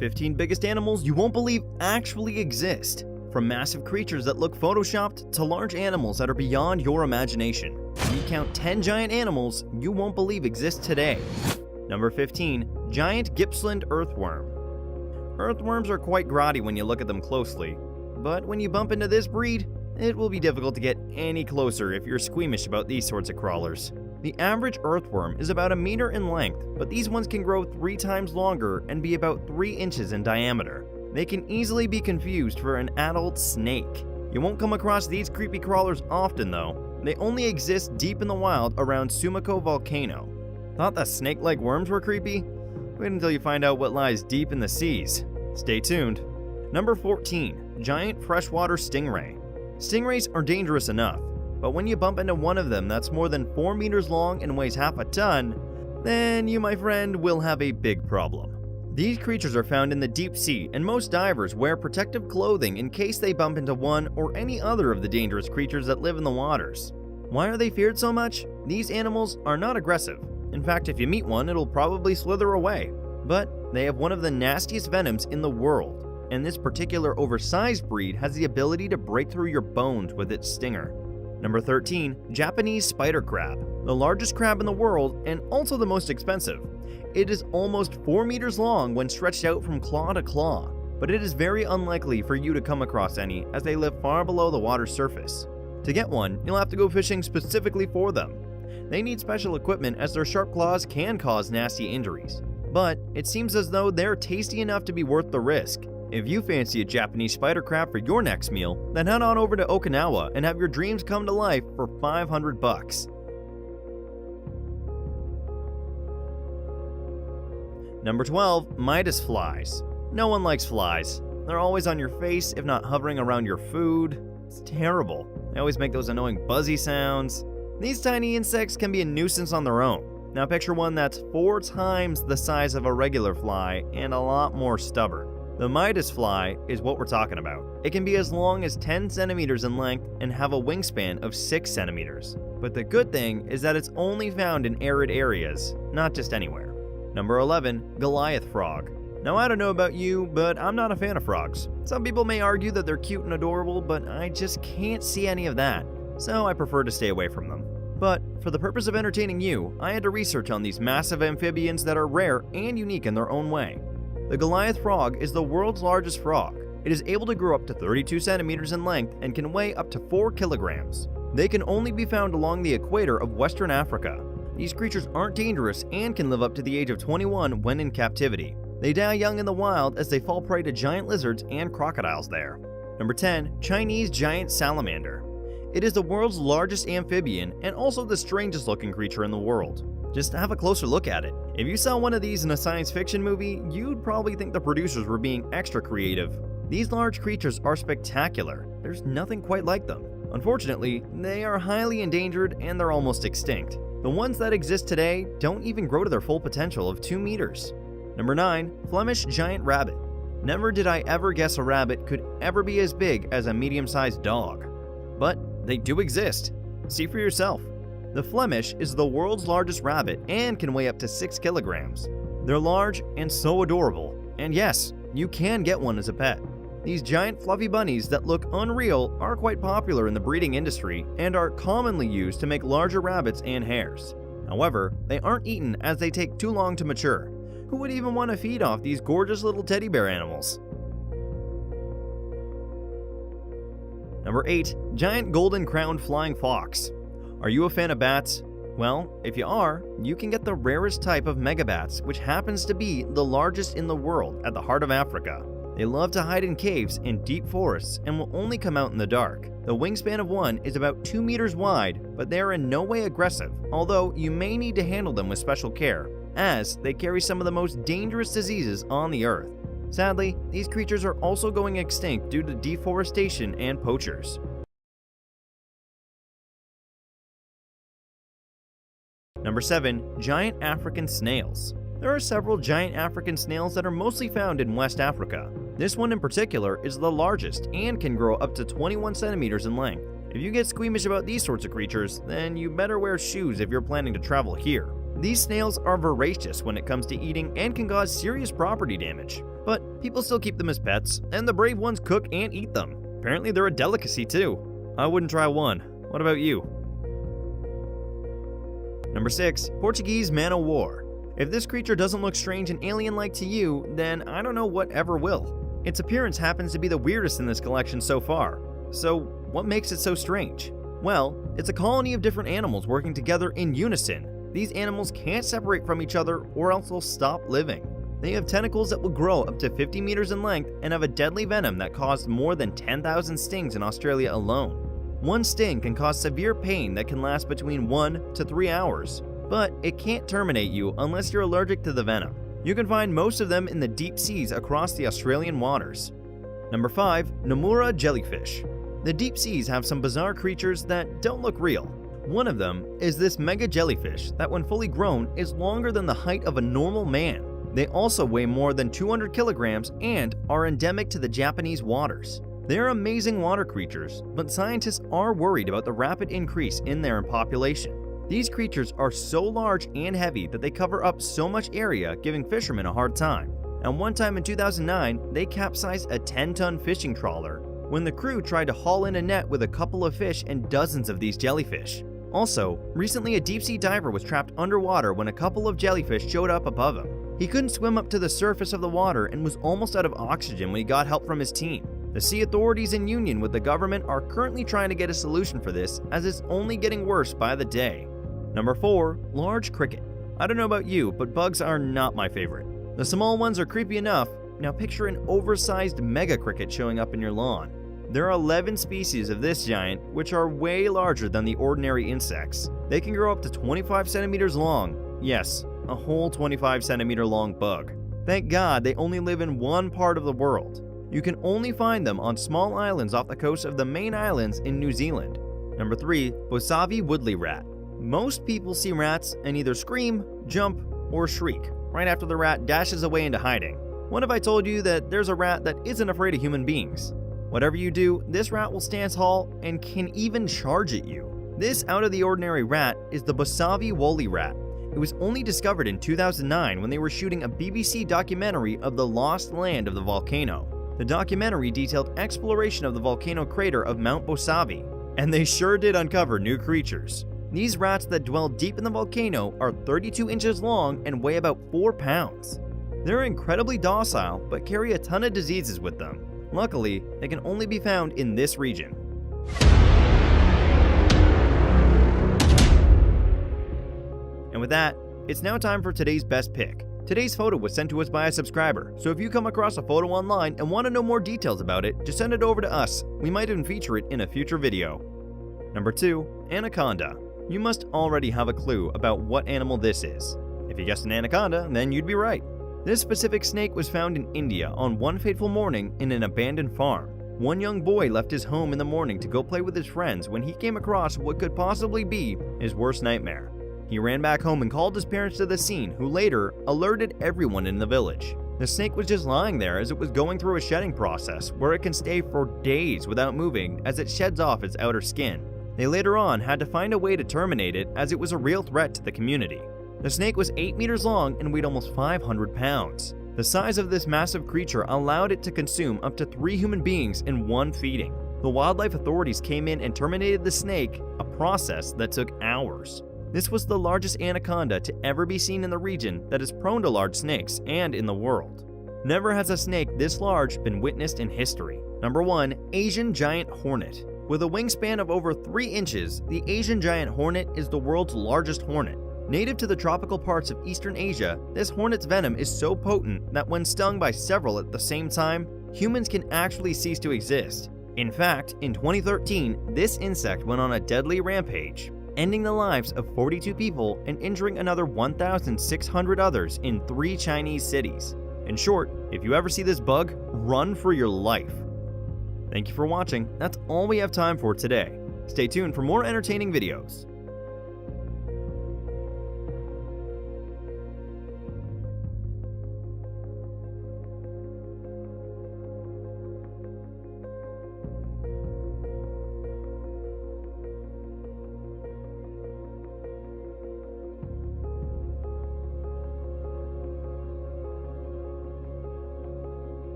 15 biggest animals you won't believe actually exist. From massive creatures that look photoshopped to large animals that are beyond your imagination. We count 10 giant animals you won't believe exist today. Number 15. Giant Gippsland Earthworm. Earthworms are quite grotty when you look at them closely, but when you bump into this breed, it will be difficult to get any closer if you're squeamish about these sorts of crawlers. The average earthworm is about a meter in length, but these ones can grow 3 times longer and be about 3 inches in diameter. They can easily be confused for an adult snake. You won't come across these creepy crawlers often though. They only exist deep in the wild around Sumiko Volcano. Thought that snake-like worms were creepy? Wait until you find out what lies deep in the seas. Stay tuned. Number 14. Giant Freshwater Stingray. Stingrays are dangerous enough, but when you bump into one of them that's more than 4 meters long and weighs half a ton, then you, my friend, will have a big problem. These creatures are found in the deep sea, and most divers wear protective clothing in case they bump into one or any other of the dangerous creatures that live in the waters. Why are they feared so much? These animals are not aggressive. In fact, if you meet one, it'll probably slither away. But they have one of the nastiest venoms in the world, and this particular oversized breed has the ability to break through your bones with its stinger. Number 13. Japanese Spider Crab. The largest crab in the world and also the most expensive. It is almost 4 meters long when stretched out from claw to claw, but it is very unlikely for you to come across any as they live far below the water's surface. To get one, you'll have to go fishing specifically for them. They need special equipment as their sharp claws can cause nasty injuries, but it seems as though they're tasty enough to be worth the risk. If you fancy a Japanese spider crab for your next meal, then head on over to Okinawa and have your dreams come to life for $500. Number 12. Midas Flies. No one likes flies. They're always on your face, if not hovering around your food. It's terrible. They always make those annoying buzzy sounds. These tiny insects can be a nuisance on their own. Now picture one that's 4 times the size of a regular fly and a lot more stubborn. The Midas fly is what we're talking about. It can be as long as 10 centimeters in length and have a wingspan of 6 centimeters. But the good thing is that it's only found in arid areas, not just anywhere. Number 11. Goliath Frog. Now I don't know about you, but I'm not a fan of frogs. Some people may argue that they're cute and adorable, but I just can't see any of that, so I prefer to stay away from them. But for the purpose of entertaining you, I had to research on these massive amphibians that are rare and unique in their own way. The Goliath frog is the world's largest frog. It is able to grow up to 32 centimeters in length and can weigh up to 4 kilograms. They can only be found along the equator of Western Africa. These creatures aren't dangerous and can live up to the age of 21 when in captivity. They die young in the wild as they fall prey to giant lizards and crocodiles there. Number 10. Chinese Giant Salamander. It is the world's largest amphibian and also the strangest looking creature in the world. Just have a closer look at it. If you saw one of these in a science fiction movie, you'd probably think the producers were being extra creative. These large creatures are spectacular. There's nothing quite like them. Unfortunately, they are highly endangered and they're almost extinct. The ones that exist today don't even grow to their full potential of 2 meters. Number 9. Flemish Giant Rabbit. Never did I ever guess a rabbit could ever be as big as a medium-sized dog. But they do exist. See for yourself. The Flemish is the world's largest rabbit and can weigh up to 6 kilograms. They're large and so adorable. And yes, you can get one as a pet. These giant fluffy bunnies that look unreal are quite popular in the breeding industry and are commonly used to make larger rabbits and hares. However, they aren't eaten as they take too long to mature. Who would even want to feed off these gorgeous little teddy bear animals? Number 8. Giant Golden Crowned Flying Fox. Are you a fan of bats? Well, if you are, you can get the rarest type of megabats, which happens to be the largest in the world at the heart of Africa. They love to hide in caves and deep forests and will only come out in the dark. The wingspan of one is about 2 meters wide, but they are in no way aggressive, although you may need to handle them with special care, as they carry some of the most dangerous diseases on the earth. Sadly, these creatures are also going extinct due to deforestation and poachers. Number 7. Giant African Snails. There are several giant African snails that are mostly found in West Africa. This one in particular is the largest and can grow up to 21 centimeters in length. If you get squeamish about these sorts of creatures, then you better wear shoes if you're planning to travel here. These snails are voracious when it comes to eating and can cause serious property damage. But people still keep them as pets, and the brave ones cook and eat them. Apparently they're a delicacy too. I wouldn't try one. What about you? Number 6. Portuguese Man-O-War. If this creature doesn't look strange and alien-like to you, then I don't know what ever will. Its appearance happens to be the weirdest in this collection so far. So, what makes it so strange? Well, it's a colony of different animals working together in unison. These animals can't separate from each other or else they'll stop living. They have tentacles that will grow up to 50 meters in length and have a deadly venom that caused more than 10,000 stings in Australia alone. One sting can cause severe pain that can last between 1 to 3 hours, but it can't terminate you unless you're allergic to the venom. You can find most of them in the deep seas across the Australian waters. Number 5. Nomura Jellyfish. The deep seas have some bizarre creatures that don't look real. One of them is this mega jellyfish that when fully grown is longer than the height of a normal man. They also weigh more than 200 kilograms and are endemic to the Japanese waters. They are amazing water creatures, but scientists are worried about the rapid increase in their population. These creatures are so large and heavy that they cover up so much area, giving fishermen a hard time. And one time in 2009, they capsized a 10-ton fishing trawler when the crew tried to haul in a net with a couple of fish and dozens of these jellyfish. Also, recently a deep-sea diver was trapped underwater when a couple of jellyfish showed up above him. He couldn't swim up to the surface of the water and was almost out of oxygen when he got help from his team. The sea authorities in union with the government are currently trying to get a solution for this, as it's only getting worse by the day. Number 4. Large cricket. I don't know about you, but bugs are not my favorite. The small ones are creepy enough. Now picture an oversized mega cricket showing up in your lawn. There are 11 species of this giant, which are way larger than the ordinary insects. They can grow up to 25 centimeters long. Yes, a whole 25 centimeter long bug. Thank God they only live in one part of the world. You can only find them on small islands off the coast of the main islands in New Zealand. Number 3. Bosavi Woodley Rat. Most people see rats and either scream, jump, or shriek right after the rat dashes away into hiding. What if I told you that there's a rat that isn't afraid of human beings? Whatever you do, this rat will stand tall and can even charge at you. This out-of-the-ordinary rat is the Bosavi Woolly Rat. It was only discovered in 2009 when they were shooting a BBC documentary of the lost land of the volcano. The documentary detailed exploration of the volcano crater of Mount Bosavi, and they sure did uncover new creatures. These rats that dwell deep in the volcano are 32 inches long and weigh about 4 pounds. They're incredibly docile, but carry a ton of diseases with them. Luckily, they can only be found in this region. And with that, it's now time for today's best pick. Today's photo was sent to us by a subscriber, so if you come across a photo online and want to know more details about it, just send it over to us. We might even feature it in a future video. Number 2. Anaconda. You must already have a clue about what animal this is. If you guessed an anaconda, then you'd be right. This specific snake was found in India on one fateful morning in an abandoned farm. One young boy left his home in the morning to go play with his friends when he came across what could possibly be his worst nightmare. He ran back home and called his parents to the scene, who later alerted everyone in the village. The snake was just lying there as it was going through a shedding process where it can stay for days without moving as it sheds off its outer skin. They later on had to find a way to terminate it as it was a real threat to the community. The snake was 8 meters long and weighed almost 500 pounds. The size of this massive creature allowed it to consume up to 3 human beings in one feeding. The wildlife authorities came in and terminated the snake, a process that took hours. This was the largest anaconda to ever be seen in the region that is prone to large snakes and in the world. Never has a snake this large been witnessed in history. Number 1. Asian Giant Hornet. With a wingspan of over 3 inches, the Asian giant hornet is the world's largest hornet. Native to the tropical parts of Eastern Asia, this hornet's venom is so potent that when stung by several at the same time, humans can actually cease to exist. In fact, in 2013, this insect went on a deadly rampage, ending the lives of 42 people and injuring another 1,600 others in 3 Chinese cities. In short, if you ever see this bug, run for your life. Thank you for watching. That's all we have time for today. Stay tuned for more entertaining videos.